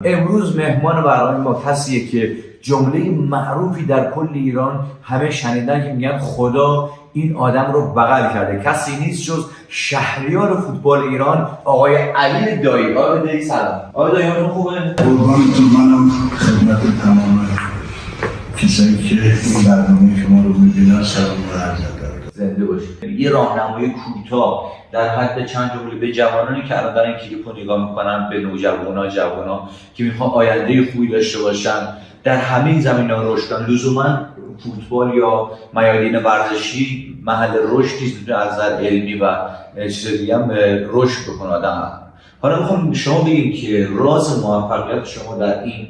امروز مهمان برنامه ما کسیه که جمله معروفی در کل ایران همه شنیدن که میگن خدا این آدم رو بغل کرده. کسی نیست جز شهریار فوتبال ایران آقای علی دایی. آقای دایی سلام. آقای دایی حالتون خوبه؟ قربانتون منم خدمت تمام کسایی که این برنامه شما رو میبینن سلام و عرض ادب. زنده باشید. یه راهنمایی کوتاه در حد چند جمله به جوانانی که الان دارن کلیپو نگاه میکنن، به جوونا که میخوان آینده خوبی داشته باشن، در همه زمینه‌ها رشد کنن. لزوما فوتبال یا میادین ورزشی محل رشد نیست، میتونه از نظر علمی و چیز دیگه هم رشد بکنه آدم. حالا میخوام شما بگید که راز موفقیت شما در این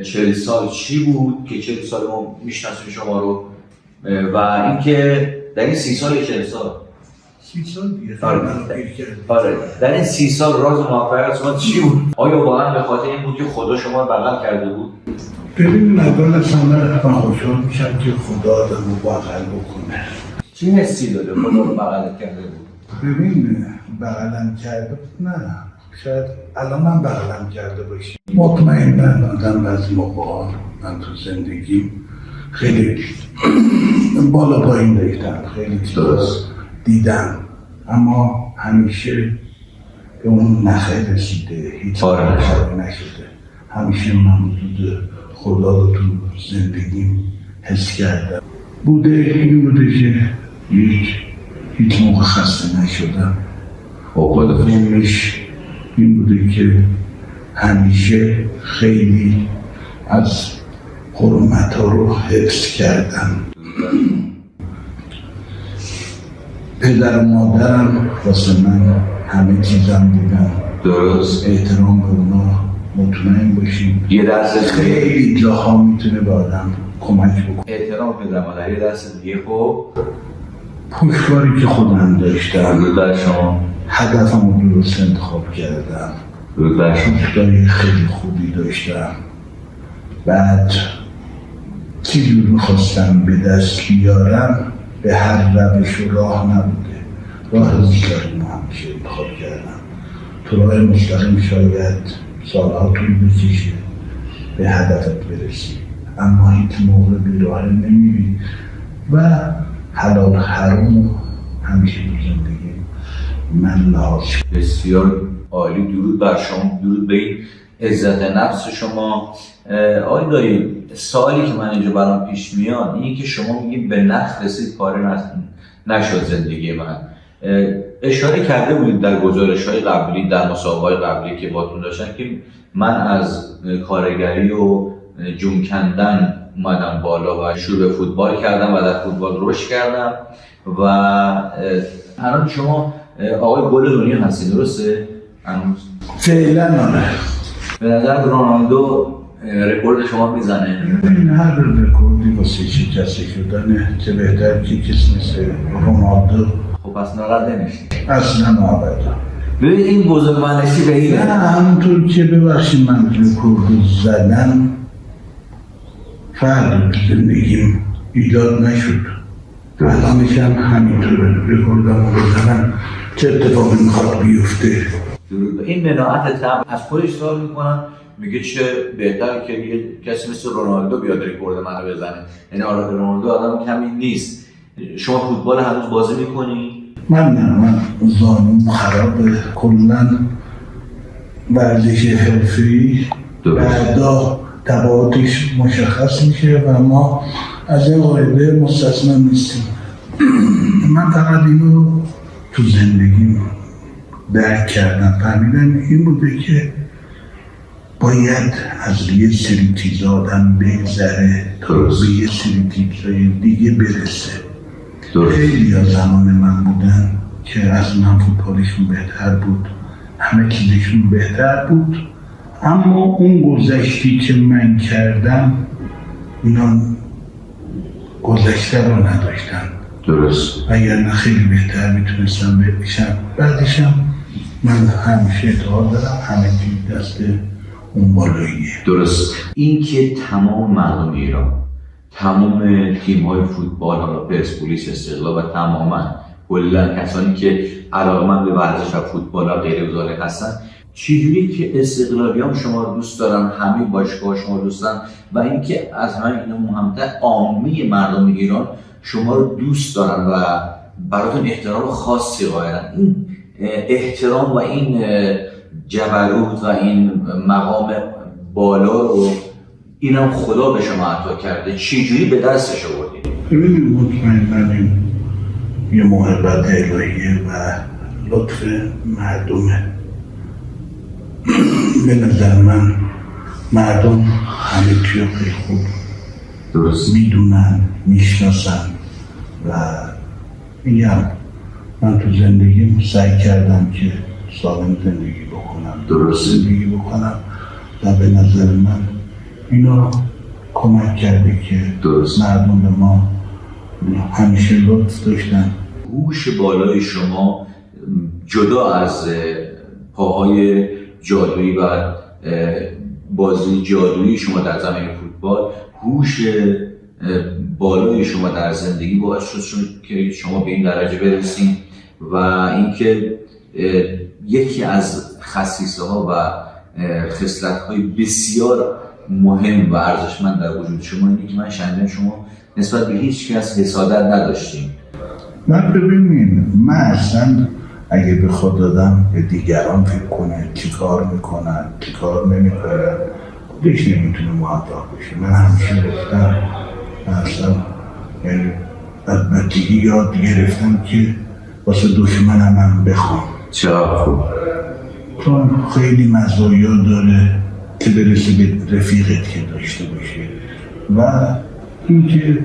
40 سال چی بود که 40 سال ما میشناسیم شما رو و اینکه در این 30 سال 40 سال 30 سال دیگه آره در این 30 سال راز موفقیت شما چی بود؟ آیا واقعا به خاطر این بود که خدا شما رو بغل کرده بود؟ ببین اول از همه من خوشحال میشم که خدا آدم رو بغل بکنه. چی حسی داده خدا رو بغل کرده بود؟ ببین بغلم کرده بود، نه شاید الان من بغلم کرده باشی. مطمئناً آدم بعضی موقعا من تو زندگی خیلی بالا پایین داشتم، خیلی چیزا دیدم، اما همیشه به اون نخیر رسیده، هیچ کاری نشده. همیشه من وجود خدا رو تو زندگیم حس کردم. این بوده که هیچ موقع خسته نشدم. این بوده که همیشه خیلی از حرمت ها رو حفظ کردم. پدر و مادرم واسه من همه چیزم بودن. درست. احترام به اونا مطمئن باشیم. یه درس خیلی جاها میتونه به آدم کمک بکنه. احترام پدر و مادر. یه درس دیگه خب پشتواری که خودم داشتم. در شما هدفم رو درست انتخاب کردم. پشتواری خیلی خوبی داشتم. بعد چیزی میخواستم به دست بیارم، به هر روش و راه نبوده. راه مستقیم همیشه انتخاب کردم. تو راه مستقیم شاید سالها طول بکشه به هدفت برسی، اما هیچ موقع به راه نمیری و حلال حرام همیشه تو زندگی من لحاظ. بسیار عالی. درود بر شما، درود به این عزت نفس شما. آقای دایی، سوالی که من اینجا برام پیش میاد اینه که شما میگید به نخ رسید کار نشد زندگی من. اشاره کرده بودید در گزارش‌های قبلی، در مسابقه‌های قبلی که باتون داشتن که من از کارگری و جون کندن اومدم بالا و شروع به فوتبال کردم و در فوتبال رشد کردم و الان شما آقای گل دنیا هستید، درسته؟ فعلا آره. به نظر رونالدو رکورد شما میزنه؟ این هر رکوردی واسه شکسته شدنه، چه بهتر که کسی مثل رونالدو. خب پس ناراحت نمیشید؟ اصلا ابدا. ببین این بزرگمنشی به اینه. نه همونطور که ببخشید من رکورد زدم فرد زندگیم ایجاد نشد. الانش هم همینطوره، رکوردم رو بزنم چه اتفاقی میخواد بیفته. این مناعت تام از خودش سوال میکنن، میگه چه بهتر که یه کسی مثل رونالدو بیاد رکورد منو بزنه. یعنی آره رونالدو آدم کمی نیست. شما فوتبال هنوز بازی میکنی؟ من زانوم خرابه. کلاً ورزش حرفه‌ای بعدا تبعاتش مشخص میشه و ما از این قاعده مستثنا نیستیم. من فقط اینو تو زندگیم درک کردم، فهمیدم این بوده که باید از یه سری چیزا آدم بگذره تا به یه سری چیزای دیگه برسه. خیلی از زمان من بودن که از من فوتبالشون بهتر بود، همه چیزشون بهتر بود، اما اون گذشتی که من کردم اینا گذشته رو نداشتن. درست. اگر نه خیلی بهتر میتونستم بشم. بعدشم من همیشه اعتقاد دارم همه چیز دست اون بالاییه. درست. این که تمام مردم ایران، تمام تیم‌های فوتبال، حالا پرسپولیس، استقلال و تماما کلا کسانی که علاقه‌مند به ورزش و فوتبال و غیره هستن چجوری که استقلالیان شما رو دوست دارن، همه باشگاه شما رو دوست دارن و اینکه از همه اینا مهمتر عامه مردم ایران شما رو دوست دارن و براتون احترام خاصی قائلن؟ این احترام و این جبروت و این مقام بالا رو اینم خدا به شما عطا کرده، چجوری به دستش آوردید؟ ببینید مطمئناً این یه محبت الهیه و لطف مردمه. به نظر من مردم همه چیو خیلی خوب درست میدونن، میشناسن و میگم من تو زندگیم سعی کردم که سالم زندگی بکنم، درست زندگی بکنم و به نظر من اینا کمک کرده که درست مردم به ما همیشه لطف داشتن. هوش بالای شما جدا از پاهای جادویی و بازی جادویی شما در زمین فوتبال، هوش بالای شما در زندگی باعث شد که شما به این درجه برسید و اینکه یکی از خصیصه ها و خصلت های بسیار مهم و ارزشمند در وجود شما اینه که من شنیدم شما نسبت به هیچ کس حسادت نداشتیم. من ببینین، من اصلا اگه به خود دادم به دیگران فکر کنه چی کار میکنن چی کار نمیکنن خودش نمیتونه موفق بشه. من همیشه گفتم اصلا یعنی از بچگی یاد گرفتم که واسه دشمنم هم بخوام. چرا خوب؟ چون خیلی مزایا داره که برسه به رفیقت که داشته باشه و اینکه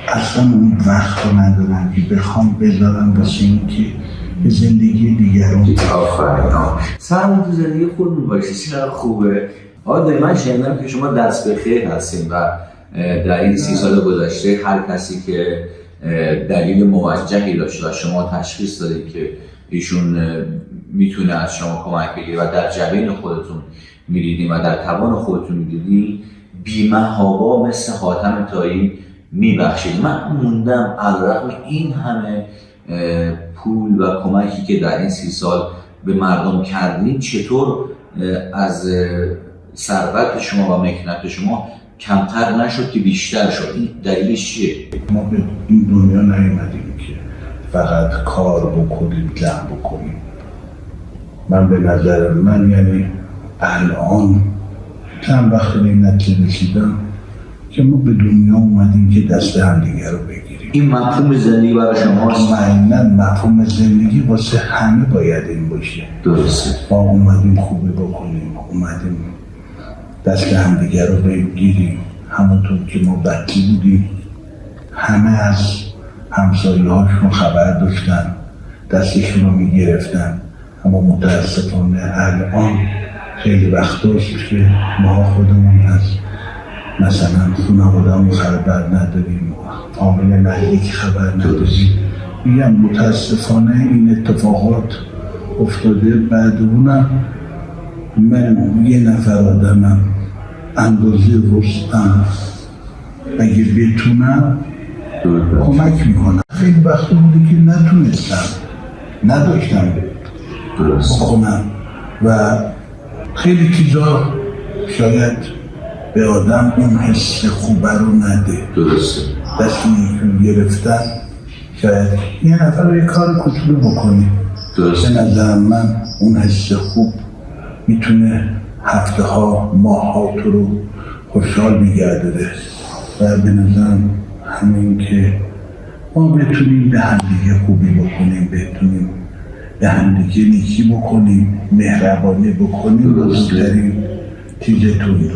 اصلا اون وقت رو ندارن که بخوام بذارم واسه اینکه به زندگی دیگران. سرمون تو زندگی خودمون باشید، چقدر خوبه. آقای من شنیدم که شما دست به خیر هستین و در این 30 سال گذشته هر کسی که دلیل موجهی داشته و شما تشخیص دادید که ایشون میتونه از شما کمک بگیره و در جبین خودتون میدیدین و در توان خودتون میدیدین، بی‌محابا مثل حاتم طایی میبخشید. من موندم علیرغم این همه پول و کمکی که در این 30 سال به مردم کردین چطور از ثروت شما و مکنت شما کمتر نشد که بیشتر شد؟ این دلیلش چیه؟ ما به این دنیا نیومدیم که فقط کار بکنیم جمع بکنیم. من به نظر من یعنی الان چند وقت به این نتیجه رسیدم که ما به دنیا اومدیم که دست همدیگه رو بگیریم. این مفهوم زندگی برای شماست؟ مطمئناً مفهوم زندگی واسه همه باید این باشه. درسته. ما اومدیم خوبی بکنیم، اومدیم دست همدیگه رو بگیریم. همونطور که ما بچه بودیم همه از همسایه هاشون خبر داشتن، دستشون رو میگرفتن، اما متاسفانه الان خیلی وقت هاست که ما خودمون از مثلا خانواده‌مون خبر نداریم، فامیل نزدیک خبر نداریم. میگم متاسفانه این اتفاقات افتاده. بعد اونم من یه نفر آدمم اندازه رستم اگه بتونم کمک میکنم. خیلی وقت بوده که نتونستم، نداشتم بکنم و خیلی چیزا شاید به آدم اون حس خوبه رو نده. درسته. دستی گرفتن شاید یه نفر رو یه کار کوچولو بکنی. درسته. به نظر من اون حس خوب میتونه هفته ها ماه ها تو رو خوشحال میگرداره و به نظرم همین که ما بتونیم به همدیگه خوبی بکنیم، بتونیم به همدیگه نیکی بکنیم، مهربانی بکنیم، بزرگترین چیز تو این دنیا.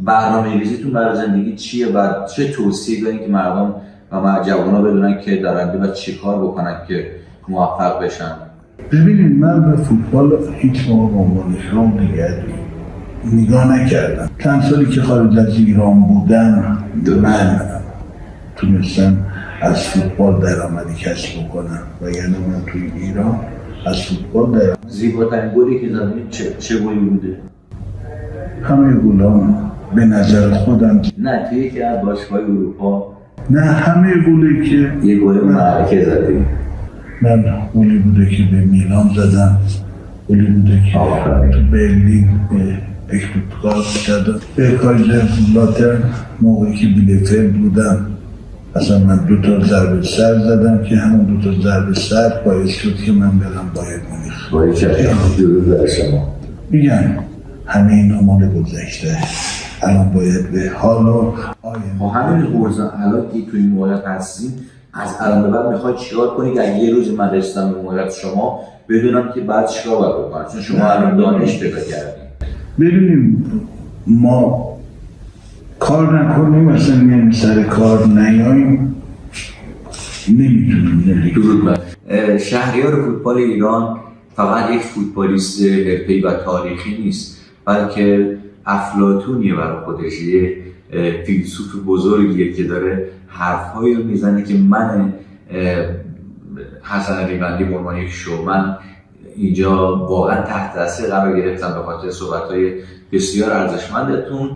برنامه‌ریزیتون برای زندگی چیه و چه توصیه دارین که مردم و جوان‌ها بدونن که در آینده باید چی کار بکنن که موفق بشن؟ ببینید من به فوتبال هیچ موقع به عنوان شغل نگاه نکردم. چند سالی که خارج از ایران بودم من تونستم از فوتبال درآمدی کسب بکنم و یعنی من توی ایران از فوتبال درآمد. زیباترین گلی که زدید چه گلی بوده؟ همه گلام به نظر خودم نه توی یکی از باشگاه‌های اروپا. نه همه گلی که یه گل معرکه زدید. من گلی بوده که به میلان زدم هالیووده که تو برلین اشتوتگارت زدم. به کایزرلاترن موقعی که بیلفلد بودم اصلا من 2 ضربه سر زدم که همون 2 ضربه سر باعث شد که من برم بایر مونیخ. باید چه درود بر شما. میگم همه اینا مال گذشته، الان باید به حال و آینده. همین حوزه الان که تو این موقعیت هستیم، از الان به بعد میخواید چیکار کنید؟ اگه یه روز من رسیدم به موقعیت شما بدونم که بعد چیکار باید بکنم، چون شما الان دانش پیدا کردید. ببینیم ما کار نکنیم مثلا میایم سر کار نیاییم نمیتونیم. درود بر شهریار فوتبال ایران فقط یک فوتبالیست حرفه‌ای و تاریخی نیست، بلکه افلاطونیه برای خودش، یه فیلسوف بزرگیه که داره حرفهایی رو میزنه که من حسن ریوندی به عنوان یک شومن اینجا واقعا تحت تاثیر قرار گرفتم به خاطر صحبت‌های بسیار ارزشمندتون.